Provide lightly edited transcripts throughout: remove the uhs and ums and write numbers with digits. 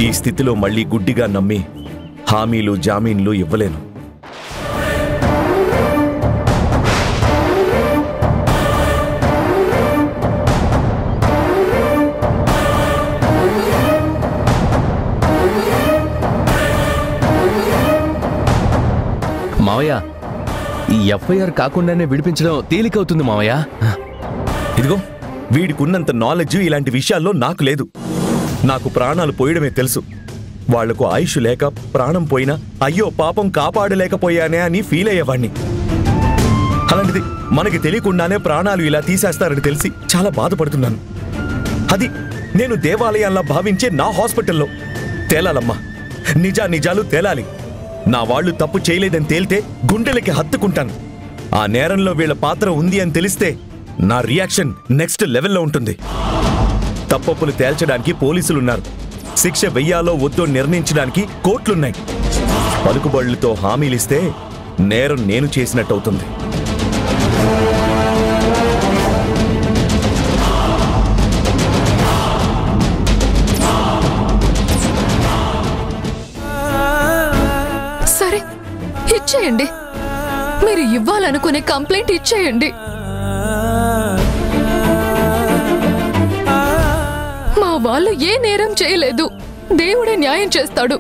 ఈ స్థితిలో మళ్ళీ గుడ్డిగా నమ్మి హామీలు జామీన్లు ఇవ్వలేను. మావయ్య, ఈ ఎఫ్ఐఆర్ కాకుండానే విడిపించడం తేలికవుతుంది మావయ్య. ఇదిగో, వీడికున్నంత నాలెడ్జ్ ఇలాంటి విషయాల్లో నాకు లేదు. నాకు ప్రాణాలు పోయడమే తెలుసు. వాళ్లకు ఆయుష్ లేక ప్రాణం పోయినా అయ్యో పాపం కాపాడలేకపోయానే అని ఫీల్ అయ్యేవాణ్ణి. అలాంటిది మనకి తెలియకుండానే ప్రాణాలు ఇలా తీసేస్తారని తెలిసి చాలా బాధపడుతున్నాను. అది నేను దేవాలయాల్లా భావించే నా హాస్పిటల్లో. తేలాలమ్మా, నిజాలు తేలాలి. నా వాళ్ళు తప్పు చేయలేదని తేలితే గుండెలకి హత్తుకుంటాను. ఆ నేరంలో వీళ్ల పాత్ర ఉంది అని తెలిస్తే నా రియాక్షన్ నెక్స్ట్ లెవెల్లో ఉంటుంది. తప్పొప్పులు తేల్చడానికి పోలీసులున్నారు. శిక్ష వెయ్యాలో వద్దో నిర్ణయించడానికి కోర్టులున్నాయి. పలుకుబడులతో హామీలిస్తే నేరం నేను చేసినట్టవుతుంది. సరే, ఇచ్చేయండి. మీరు ఇవ్వాలనుకునే కంప్లైంట్ ఇచ్చేయండి. మా వాళ్ళు ఏ నేరం చేయలేదు. దేవుడే న్యాయం చేస్తాడు.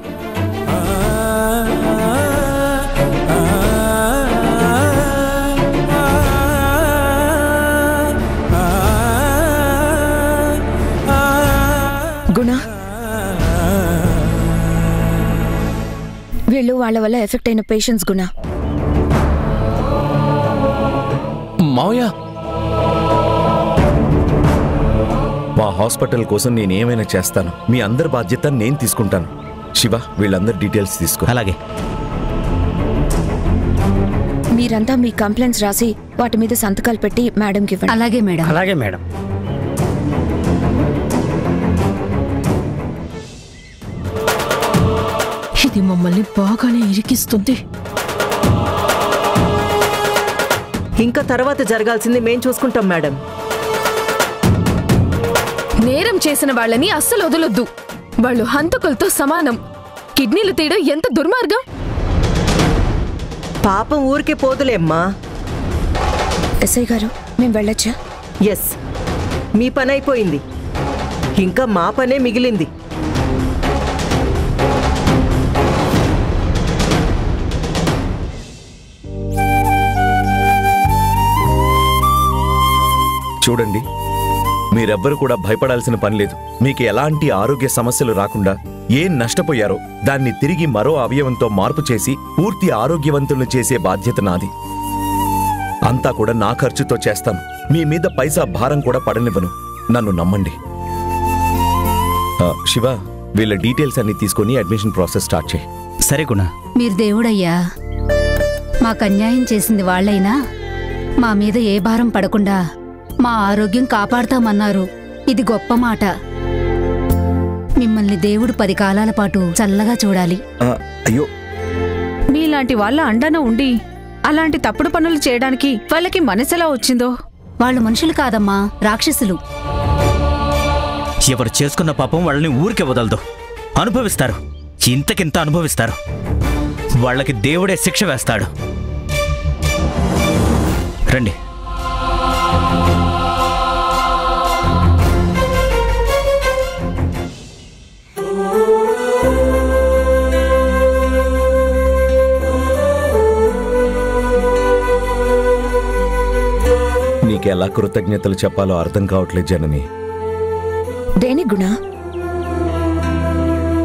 గుణ, వీళ్ళు వాళ్ళ వల్ల ఎఫెక్ట్ అయిన పేషెంట్స్. గుణ, మావయ్య, మా హాస్పిటల్ కోసం నేనేమైనా చేస్తాను. మీ అందరి బాధ్యత నేను తీసుకుంటాను. శివ, వీళ్ళందరి డీటెయిల్స్ తీసుకో. అలాగే. మీరంతా మీ కంప్లైంట్స్ రాసి వాటి మీద సంతకాలు పెట్టి మేడంకి ఇవ్వండి. అలాగే మేడం. అలాగే మేడం. ఇది మమ్మల్ని బాగానే ఇరికిస్తుంది. ఇంకా తర్వాత జరగాల్సింది మేం చూసుకుంటాం మేడం. నేరం చేసిన వాళ్ళని అస్సలు వదలొద్దు. వాళ్ళు హంతకులతో సమానం. కిడ్నీలు తీయడం ఎంత దుర్మార్గం. పాపం ఊరికే పోదులేమ్మా. ఎస్ఐ గారు, మేము వెళ్ళొచ్చా? ఎస్, మీ పని అయిపోయింది. ఇంకా మా పనే మిగిలింది. చూడండి, మీరెవ్వరు కూడా భయపడాల్సిన పని లేదు. మీకు ఎలాంటి ఆరోగ్య సమస్యలు రాకుండా ఏం నష్టపోయారో దాన్ని తిరిగి మరో అవయవంతో మార్పు చేసి పూర్తి ఆరోగ్యవంతులను చేసే బాధ్యత నాది. అంతా కూడా నా ఖర్చుతో చేస్తాను. మీ మీద పైసా భారం కూడా పడనివ్వను. నన్ను నమ్మండి. శివ, వీళ్ళ డీటెయిల్స్ అన్ని తీసుకొని అడ్మిషన్ ప్రాసెస్ స్టార్ట్ చేయి. సరే గుణ. మీరు దేవుడయ్యా. మాకు అన్యాయం చేసింది వాళ్ళైనా మా మీద ఏ భారం పడకుండా మా ఆరోగ్యం కాపాడతామన్నారు. ఇది గొప్ప మాట. మిమ్మల్ని దేవుడు 10 కాలాల పాటు చల్లగా చూడాలి. అయ్యో, మీలాంటి వాళ్ళ అండన ఉండి అలాంటి తప్పుడు పనులు చేయడానికి వాళ్ళకి మనసెలా వచ్చిందో. వాళ్ళు మనుషులు కాదమ్మా, రాక్షసులు. ఎవరు చేసుకున్న పాపం వాళ్ళని ఊరికే వదలదు. అనుభవిస్తారు. ఇంతకింత అనుభవిస్తారు. వాళ్ళకి దేవుడే శిక్ష వేస్తాడు. రండి. నీకెలా కృతజ్ఞతలు చెప్పాలో అర్థం కావట్లేదు జనని. దేని గుణ?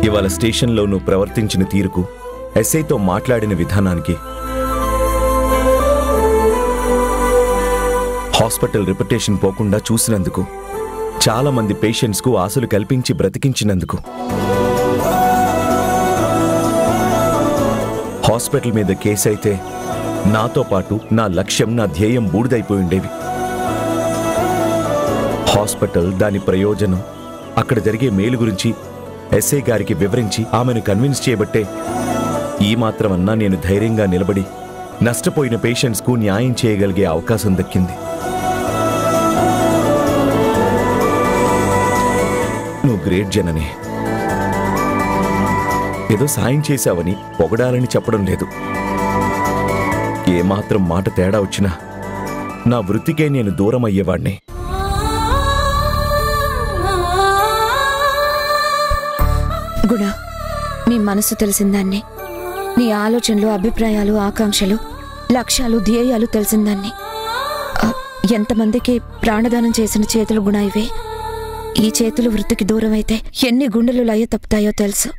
ఇవాళ స్టేషన్లో నువ్వు ప్రవర్తించిన తీరుకు, ఎస్ఐతో మాట్లాడిన విధానానికి, హాస్పిటల్ రిప్యుటేషన్ పోకుండా చూసినందుకు, చాలా మంది పేషెంట్స్కు ఆశలు కల్పించి బ్రతికించినందుకు, హాస్పిటల్ మీద కేసు అయితే నాతో పాటు నా లక్ష్యం, నా ధ్యేయం బూడిదైపోయి ఉండేవి. హాస్పిటల్, దాని ప్రయోజనం, అక్కడ జరిగే మేలు గురించి ఎస్ఐ గారికి వివరించి ఆమెను కన్విన్స్ చేయబట్టే ఈ మాత్రమన్నా నేను ధైర్యంగా నిలబడి నష్టపోయిన పేషెంట్స్కు న్యాయం చేయగలిగే అవకాశం దక్కింది. నువ్వు గ్రేట్ జనని. ఏదో సాయం చేశావని పొగడాలని చెప్పడం లేదు. ఏమాత్రం మాట తేడా వచ్చినా నా వృత్తికే నేను దూరం అయ్యేవాణ్ణి. గుణ, నీ మనసు తెలిసిందాన్ని, నీ ఆలోచనలు, అభిప్రాయాలు, ఆకాంక్షలు, లక్ష్యాలు, ధ్యేయాలు తెలిసిందాన్ని. ఎంతమందికి ప్రాణదానం చేసిన చేతులు గుణ ఇవే. ఈ చేతులు వృత్తికి దూరం అయితే ఎన్ని గుండెలు లయ తప్పుతాయో తెలుసు.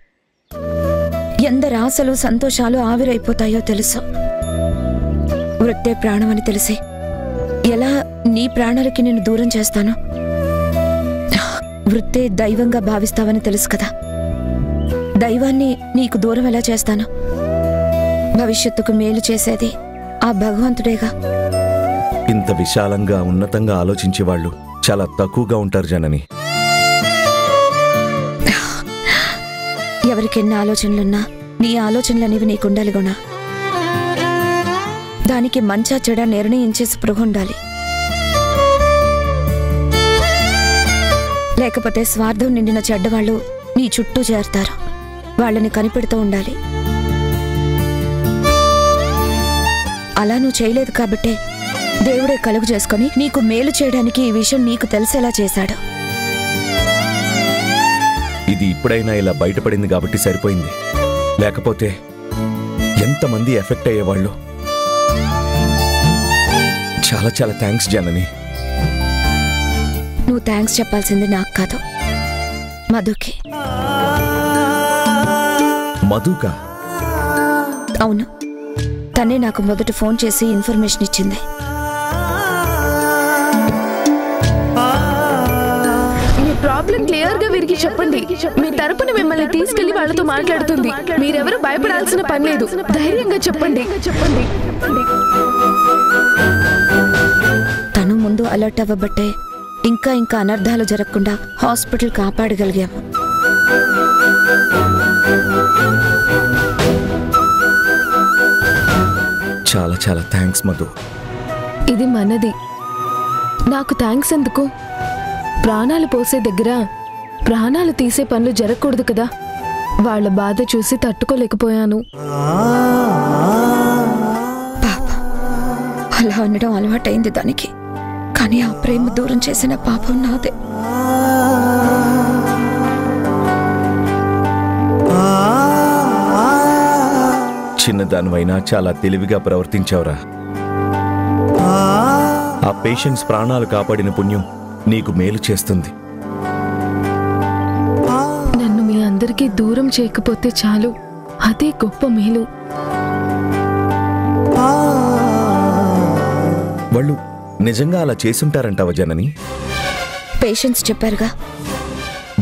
ఎందరి ఆశలు, సంతోషాలు ఆవిరైపోతాయో తెలుసు. వృత్తే ప్రాణమని తెలిసి ఎలా నీ ప్రాణాలకి నేను దూరం చేస్తాను? వృత్తే దైవంగా భావిస్తావని తెలుసు కదా. దైవాన్ని నీకు దూరం ఎలా చేస్తాను? భవిష్యత్తుకు మేలు చేసేది ఆ భగవంతుడేగా. ఇంత విశాలంగా, ఉన్నతంగా ఆలోచించే వాళ్ళు చాలా తక్కువగా ఉంటారు జనని. ఎవరికెన్ని ఆలోచనలున్నా నీ ఆలోచనలనేవి నీకుండాలి గుణ. దానికి మంచా చెడ నిర్ణయించే స్పృహ ఉండాలి. లేకపోతే స్వార్థం నిండిన చెడ్డవాళ్ళు నీ చుట్టూ చేరతారు. వాళ్ళని కనిపెడుతూ ఉండాలి. అలా నువ్వు చేయలేదు కాబట్టే దేవుడే కలుగు చేసుకుని నీకు మేలు చేయడానికి ఈ విషయం నీకు తెలిసేలా చేశాడు. ఇది ఇప్పుడైనా ఇలా బయటపడింది కాబట్టి సరిపోయింది. లేకపోతే ఎంతమంది ఎఫెక్ట్ అయ్యేవాళ్ళు. చాలా చాలా థ్యాంక్స్ జనని. నువ్వు థ్యాంక్స్ చెప్పాల్సింది నాకు కాదు, మధుకి. మధుకా? అవును, తనే నాకు మొదట ఫోన్ చేసి ఇన్ఫర్మేషన్ ఇచ్చింది. మీ ప్రాబ్లం క్లియర్ గా వీరికి చెప్పండి. మీ తరపున మిమ్మల్ని తీసుకెళ్లి వాళ్ళతో మాట్లాడుతుంది. మీరెవరూ భయపడాల్సిన పని లేదు. ధైర్యంగా చెప్పండి. తను ముందు అలర్ట్ అవ్వబట్టే ఇంకా అనర్థాలు జరగకుండా హాస్పిటల్ కాపాడగలిగాము. చాలా చాలా థ్యాంక్స్ మధు. ఇది మనది. నాకు థ్యాంక్స్ ఎందుకు? ప్రాణాలు పోసే దగ్గర ప్రాణాలు తీసే పనులు జరగకూడదు కదా. వాళ్ళ బాధ చూసి తట్టుకోలేకపోయాను. పాప అలా అనడం అలవాటైంది దానికి. కానీ ఆ ప్రేమ దూరం చేసిన పాపం నాదే. చిన్నదానివైనా చాలా తెలివిగా ప్రవర్తించావురా. ఆ పేషెంట్స్ ప్రాణాలు కాపాడిన పుణ్యం నీకు మేలు చేస్తుంది. నన్ను మీ అందరికీ దూరం చేయకపోతే చాలు, అదే గొప్ప మేలు. వాళ్ళు నిజంగా అలా చేసుంటారంటావా జనని? పేషెంట్స్ చెప్పారుగా.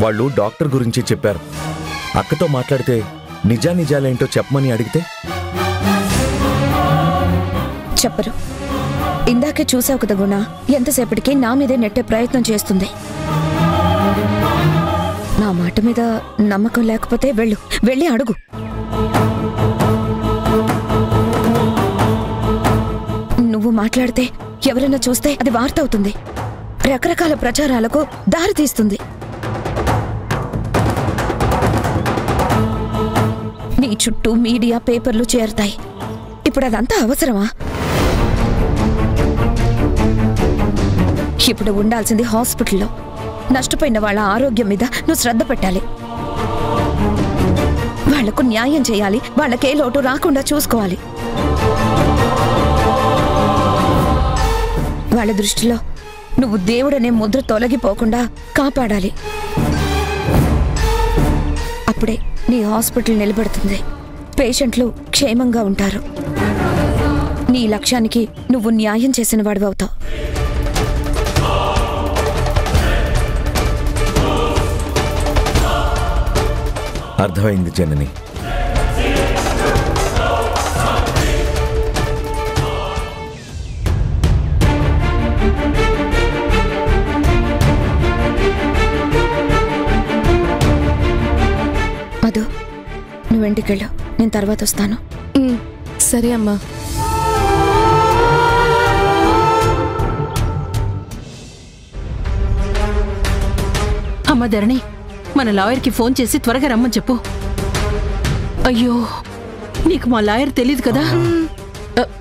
వాళ్ళు డాక్టర్ గురించి చెప్పారు. అక్కతో మాట్లాడితే నిజానిజాలేంటో చెప్పమని అడిగితే చెప్పరు. ఇందాకే చూసావు కదా గుణ, ఎంతసేపటికి నా మీదే నెట్టే ప్రయత్నం చేస్తుంది. నా మాట మీద నమ్మకం లేకపోతే వెళ్ళి అడుగు. నువ్వు మాట్లాడితే ఎవరైనా చూస్తే అది వార్త అవుతుంది. రకరకాల ప్రచారాలకు దారి తీస్తుంది. నీ చుట్టూ మీడియా, పేపర్లు చేరుతాయి. ఇప్పుడు అదంతా అవసరమా? ఇప్పుడు ఉండాల్సింది హాస్పిటల్లో. నష్టపోయిన వాళ్ళ ఆరోగ్యం మీద నువ్వు శ్రద్ధ పెట్టాలి. వాళ్లకు న్యాయం చేయాలి. వాళ్ళకే లోటు రాకుండా చూసుకోవాలి. వాళ్ళ దృష్టిలో నువ్వు దేవుడనే ముద్ర తొలగిపోకుండా కాపాడాలి. అప్పుడే నీ హాస్పిటల్ నిలబడుతుంది. పేషెంట్లు క్షేమంగా ఉంటారు. నీ లక్ష్యానికి నువ్వు న్యాయం చేసిన వాడు అవుతావు. అర్థమైంది జనని. మధు, నువ్వు ఇంటికెళ్ళు, నేను తర్వాత వస్తాను. సరే అమ్మా. అమ్మ ధరణి, మన లాయర్కి ఫోన్ చేసి త్వరగా రమ్మని చెప్పు. అయ్యో, నీకు మా లాయర్ తెలియదు కదా.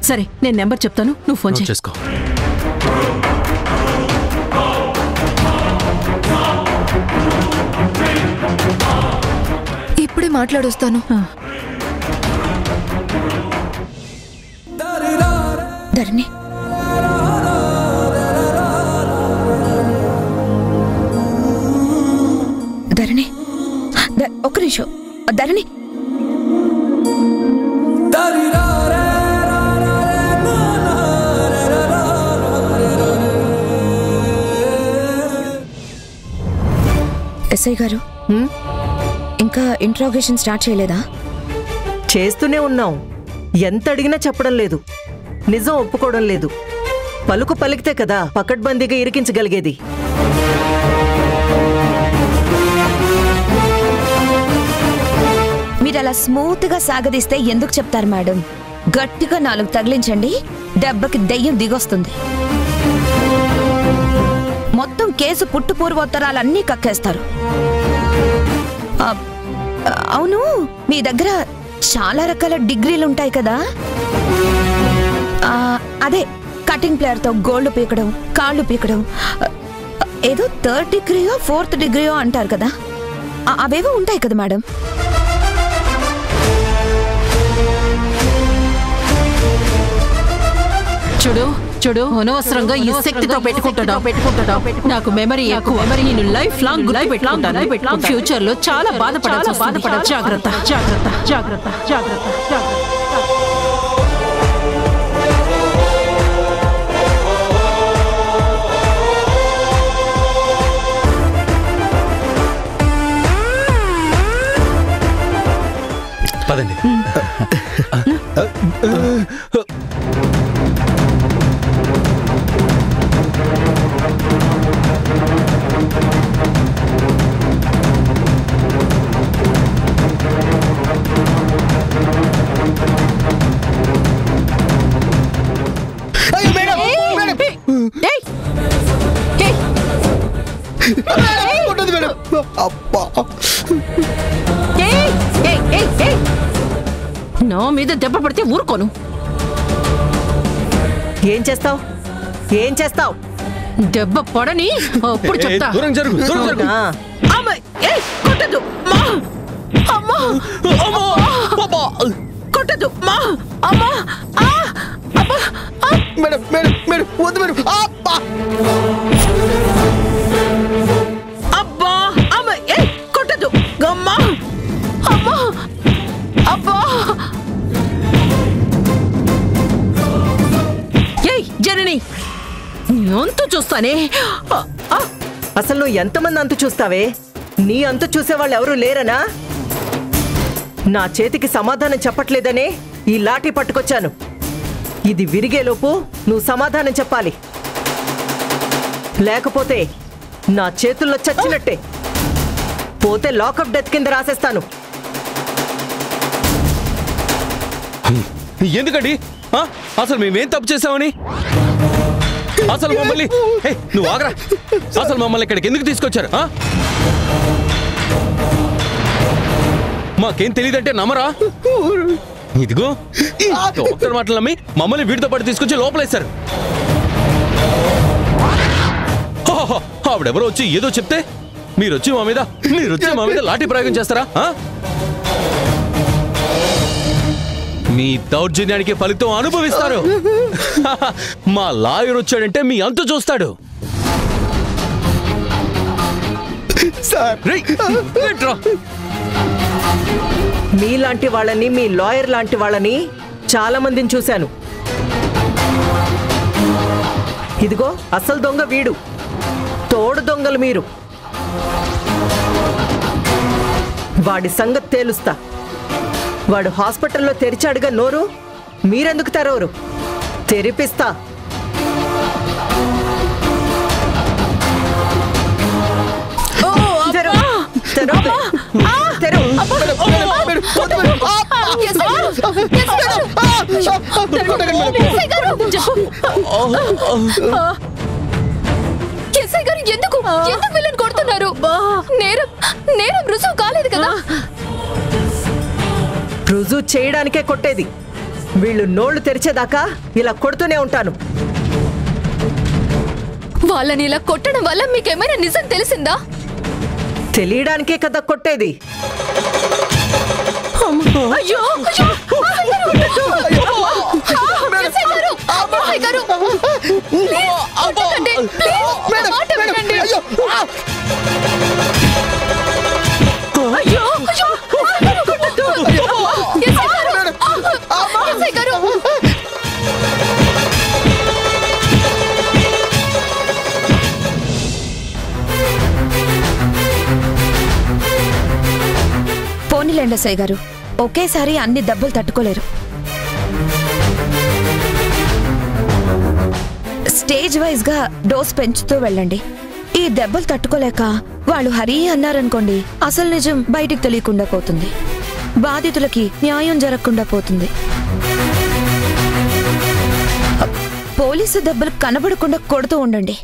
సరే, నేను నెంబర్ చెప్తాను, నువ్వు ఫోన్ చేసుకో. ఇప్పుడే మాట్లాడొస్తాను. ధరణి, ధరణి, ఒక్క నిమిషం. ధరణి, ఎస్ఐ గారు, ఇంకా ఇంట్రాగేషన్ స్టార్ట్ చేయలేదా? చేస్తూనే ఉన్నాం. ఎంత అడిగినా చెప్పడం లేదు, నిజం ఒప్పుకోవడం లేదు. పలుకు పలికితే కదా పకడ్బందీగా ఇరికించగలిగేది. మీరు అలా స్మూత్ గా సాగదీస్తే ఎందుకు చెప్తారు మేడం? గట్టిగా 4 తగిలించండి, దెబ్బకి దెయ్యం దిగొస్తుంది. మొత్తం కేసు పుట్టు పూర్వోత్తరాలన్నీ కక్కేస్తారు. అవును, మీ దగ్గర చాలా రకాల డిగ్రీలు ఉంటాయి కదా? అదే కటింగ్ ప్లేయర్తో గోల్డ్ పీకడం, కాళ్ళు పీకడం, ఏదో 3rd డిగ్రీయో 4th డిగ్రీయో అంటారు కదా, అవేవో ఉంటాయి కదా మేడం? చూడు చూడు, అనవసరంగా ఈ శక్తితో పెట్టుకుంటాడు. నాకు మెమరీ ఎక్కువ. నేను లైఫ్ లాంగ్ గుర్తుపెట్టుకుంటాను. ఫ్యూచర్ లో చాలా బాధపడాలి. జాగ్రత్త జాగ్రత్త జాగ్రత్త జాగ్రత్త జాగ్రత్త. పదండి. నా మీద దెబ్బ పడితే ఊరుకోను. ఏం చేస్తావు? దెబ్బ పడని అప్పుడు చెప్తా. కొట్టదు కొట్టదు అబ్బా అమ్మ కొట్టదు గమ్మా అమ్మా అబ్బా. ఏయ్ జనని, అంతు చూస్తానే. అసలు నువ్వు ఎంతమంది అంతు చూస్తావే? నీ అంతు చూసేవాళ్ళు ఎవరూ లేరనా? నా చేతికి సమాధానం చెప్పట్లేదనే ఈ లాఠీ పట్టుకొచ్చాను. ఇది విరిగేలోపు నువ్వు సమాధానం చెప్పాలి, లేకపోతే నా చేతుల్లో చచ్చినట్టే. పోతే లాకప్ డెత్ కింద రాసేస్తాను. ఎందుకండి? అసలు మేమేం తప్పు చేసామని? అసలు మమ్మల్ని నువ్వు ఆగరా. అసలు మమ్మల్ని ఇక్కడికి ఎందుకు తీసుకొచ్చారు? మాకేం తెలియదంటే నమ్మరా? ఇదిగో డాక్టర్ మాటలు నమ్మి మమ్మల్ని వీడితో పాటు తీసుకొచ్చి లోపలేశారు. ఆవిడెవరో వచ్చి ఏదో చెప్తే మీరొచ్చి మా మీద లాఠీ ప్రయోగం చేస్తారా? మీ దౌర్జన్యానికి ఫలితం అనుభవిస్తారు. మా లాయర్ వచ్చాడంటే మీ అంతు చూస్తాడు. మీలాంటి వాళ్ళని, మీ లాయర్ లాంటి వాళ్ళని చాలా మందిని చూశాను. ఇదిగో అసలు దొంగ వీడు, తోడు దొంగలు మీరు. వాడి సంగతి తేలుస్తా. వాడు హాస్పిటల్లో తెరిచాడుగా నోరు, మీరెందుకు తెరవరు? తెరిపిస్తా. ఎందుకు వీళ్ళని కొడుతున్నారు? నేరం రుజువు కాలేదు కదా. చేయడానికే కొట్టేది. వీళ్ళు నోళ్లు తెరిచేదాకా ఇలా కొడుతూనే ఉంటాను. వాళ్ళని ఇలా కొట్టడం వల్ల మీకేమైనా నిజం తెలిసిందా? తెలియడానికే కదా కొట్టేది. అయ్యో పోనీలేండి ఎస్ఐ గారు, ఒకేసారి అన్ని దెబ్బలు తట్టుకోలేరు. స్టేజ్ వైజ్ గా డోస్ పెంచుతూ వెళ్ళండి. ఈ దెబ్బలు తట్టుకోలేక వాళ్ళు హరి అన్నారనుకోండి, అసలు నిజం బయటికి తెలియకుండా పోతుంది. బాధితులకి న్యాయం జరగకుండా పోతుంది. పోలీసు దెబ్బలు కనబడకుండా కొడుతూ ఉండండి.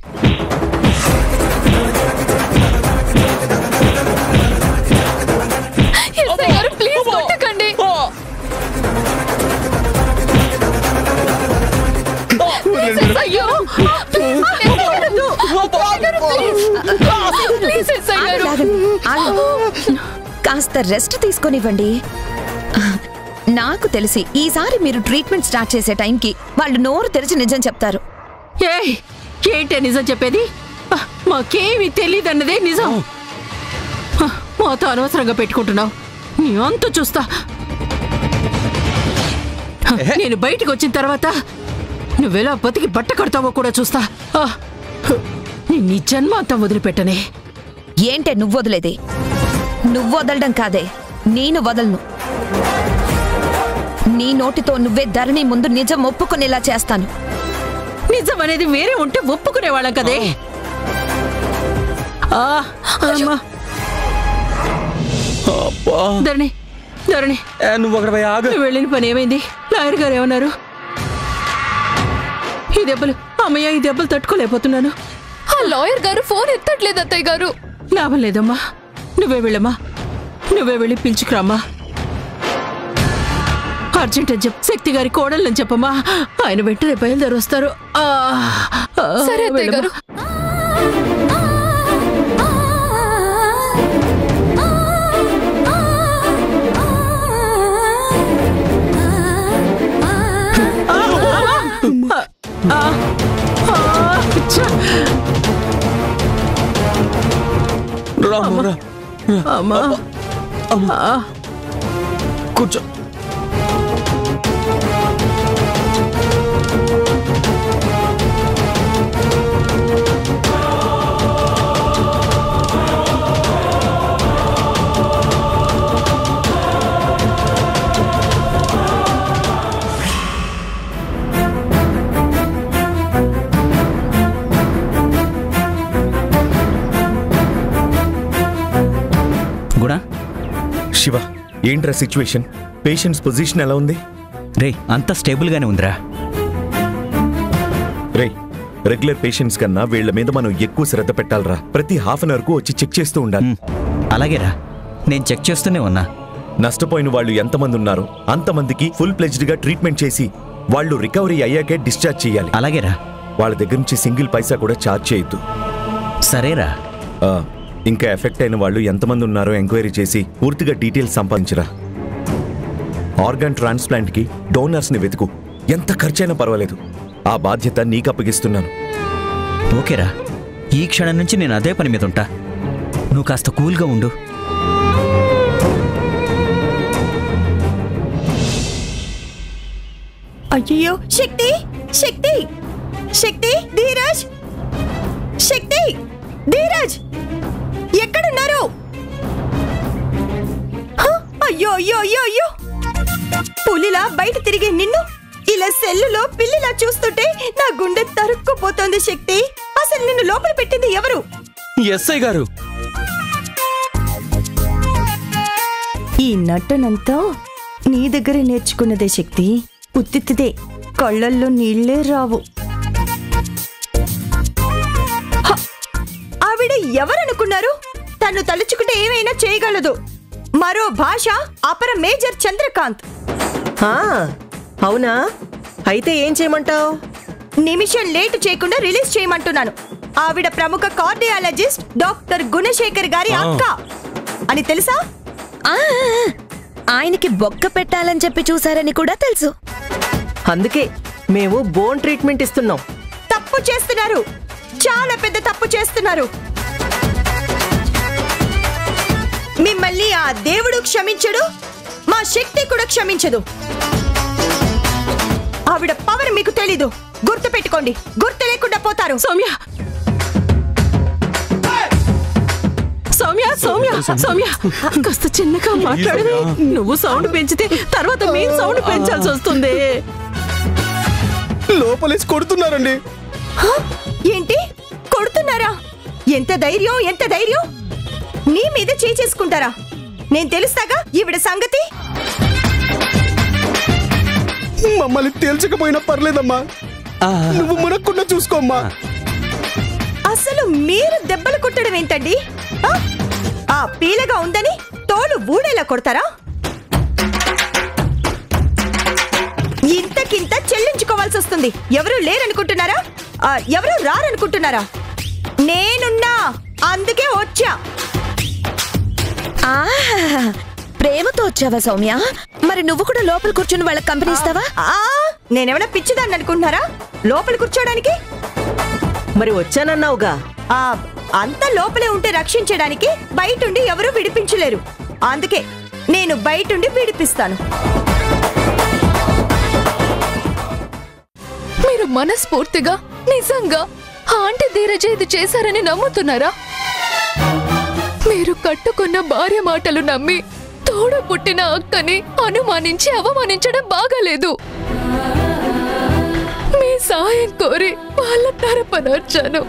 కాస్త రెస్ట్ తీసుకొనివ్వండి. నాకు తెలిసి ఈసారి మీరు ట్రీట్మెంట్ స్టార్ట్ చేసే టైంకి వాళ్ళు నోరు తెరిచి నిజం చెప్తారు. ఏంటే నిజం చెప్పేది? మాకేమీ తెలియదన్నదే నిజం. మాతో అనవసరంగా పెట్టుకుంటున్నావు. నీ అంత చూస్తా. నేను బయటికి వచ్చిన తర్వాత నువ్వెలా బతికి బట్ట కడతావో కూడా చూస్తా. నీ జన్మ అంతా వదిలిపెట్టనే. ఏంటే నువ్వు వదిలేది? నువ్వు వదలడం కాదే, నేను వదలను. నీ నోటితో నువ్వే ధరణి ముందు నిజం ఒప్పుకునేలా చేస్తాను. నిజం అనేది వేరే ఉంటే ఒప్పుకునేవాళ్ళం కదే. ధరణి ధరణి, నువ్వు వెళ్ళిన పని ఏమైంది? లాయర్ గారు ఏమన్నారు? ఈ దెబ్బలు అమ్మయ్య, ఈ దెబ్బలు తట్టుకోలేకపోతున్నాను. ఆ లాయర్ గారు ఫోన్ ఎత్తట్లేదు అత్తయ్య గారు. లాభం లేదమ్మా, నువ్వే వెళ్ళమ్మా. నువ్వే వెళ్ళి పిలుచుకురామ్మా. అర్జెంట్ అని చెప్పు. శక్తి గారి కోడళ్ళని చెప్పమ్మా. ఆయన వెంటనే బయలుదేరి వస్తారు. సరే అత్తయ్య గారు. కూర్చో. గుణా, శివ, ఏంట్రా సిచ్యువేషన్? పేషెంట్స్ పొజిషన్ ఎలా ఉంది? రే, అంతా స్టేబుల్ గానే ఉందిరా. రే, రెగ్యులర్ పేషెంట్స్ కన్నా వీళ్ల మీద మనం ఎక్కువ శ్రద్ధ పెట్టాలరా. ప్రతి హాఫ్ అన్ అవర్ కు వచ్చి చెక్ చేస్తూ ఉండాలి. అలాగేరా, నేను చెక్ చేస్తూనే ఉన్నా. నష్టపోయిన వాళ్ళు ఎంతమంది ఉన్నారో అంతమందికి ఫుల్ ప్లెజ్డ్ గా ట్రీట్మెంట్ చేసి వాళ్ళు రికవరీ అయ్యాకే డిశ్చార్జ్ చేయాలి. అలాగేరా. వాళ్ళ దగ్గర నుంచి సింగిల్ పైసా కూడా ఛార్జ్ చేయొద్దు. సరేరా. ఇంకా ఎఫెక్ట్ అయిన వాళ్ళు ఎంతమంది ఉన్నారో ఎంక్వైరీ చేసి పూర్తిగా డీటెయిల్స్ సంపాదించరా. ఆర్గాన్ ట్రాన్స్ప్లాంట్ కి డోనర్స్ ని వెతుకు. ఎంత ఖర్చైనా పర్వాలేదు. ఆ బాధ్యత నీకు అప్పగిస్తున్నాను. ఓకేరా, ఈ క్షణం నుంచి నేను అదే పని మీద ఉంటా. నువ్వు కాస్త కూల్గా ఉండు. అయ్యో, శక్తి శక్తి శక్తి, ధీరజ్, శక్తి, ధీరజ్, ఎక్కడున్నారు? అయ్యో అయ్యో అయ్యో అయ్యో, పులిలా బయట తిరిగి నిన్ను ఇలా సెల్లులో పిల్లిలా చూస్తుంటే నా గుండె తరుక్కుపోతోంది. శక్తి, అసలు నిన్ను లోపల పెట్టింది ఎవరు? ఎస్ఐ గారు. ఈ నటనంతా నీ దగ్గరే నేర్చుకున్నదే శక్తి. ఉత్తిదే, కళ్ళల్లో నీళ్లే రావు. ఆవిడ ఎవరనుకున్నారు? తను తలుచుకుంటే ఏమైనా చేయగలదు. మరో భాష అపర మేజర్ చంద్రకాంత్. అవునా? అయితే ఏం చేయమంటావు? నిమిషం లేటు చేయకుండా రిలీజ్ చేయమంటున్నాను. ఆవిడ ప్రముఖ కార్డియాలజిస్ట్ డాక్టర్ గుణశేఖర్ గారి అక్క అని తెలుసా? ఆయనకి బొక్క పెట్టాలని చెప్పి చూసారని కూడా తెలుసు. అందుకే మేము బోన్ ట్రీట్మెంట్ ఇస్తున్నాం. తప్పు చేస్తున్నారు, చాలా పెద్ద తప్పు చేస్తున్నారు. మిమ్మల్ని ఆ దేవుడు క్షమించడు, మా శక్తి కూడా క్షమించదు. ఆవిడ పవర్ మీకు తెలీదు, గుర్తు పెట్టుకోండి. గుర్తు లేకుండా పోతారు. సౌమ్య సౌమ్య సౌమ్య సౌమ్య కాస్త చిన్నగా మాట్లాడవే. నువ్వు సౌండ్ పెంచితే తర్వాత మేము సౌండ్ పెంచాల్సి వస్తుంది. లోపలేసి కొడుతున్నారండి. ఏంటి కొడుతున్నారా? ఎంత ధైర్యం, ఎంత ధైర్యం! నీ మీద చేసుకుంటారా? నేను తెలుస్తాగా ఈవిడ సంగతి. మమ్మల్ని తేల్చకపోయినా పర్లేదమ్మా, నువ్వు మునక్కుండా చూసుకోమ్మా. అసలు మీరు దెబ్బలు కొట్టడం ఏంటండి? ఆ పీలగా ఉందని తోలు ఊడేలా కొడతారా? ఇంతకింత చెల్లించుకోవాల్సి వస్తుంది. ఎవరు లేరనుకుంటున్నారా? ఎవరు రారనుకుంటున్నారా? నేనున్నా, అందుకే వచ్చా. ప్రేమతో వచ్చావా సౌమ్య? మరి నువ్వు కూడా లోపల కూర్చుని వాళ్ళకి కంపెనీ ఇస్తావా? నేనేమైనా పిచ్చిదాన్ని అనుకుంటున్నారా లోపల కూర్చోడానికి? మరి వచ్చానన్నావుగా. అంత లోపలే ఉంటే రక్షించడానికి బయటుండి ఎవరూ విడిపించలేరు. అందుకే నేను బయటుండి విడిపిస్తాను. మీరు మనస్ఫూర్తిగా నిజంగా ఆంటీ ధీరజ ఇది చేశారని నమ్ముతున్నారా? మీరు కట్టుకున్న భార్య మాటలు నమ్మి తోడ పుట్టిన అక్కని అనుమానించి అవమానించడం బాగాలేదు. మీ సాయం కోరి వాళ్ళ తరపున వచ్చాను.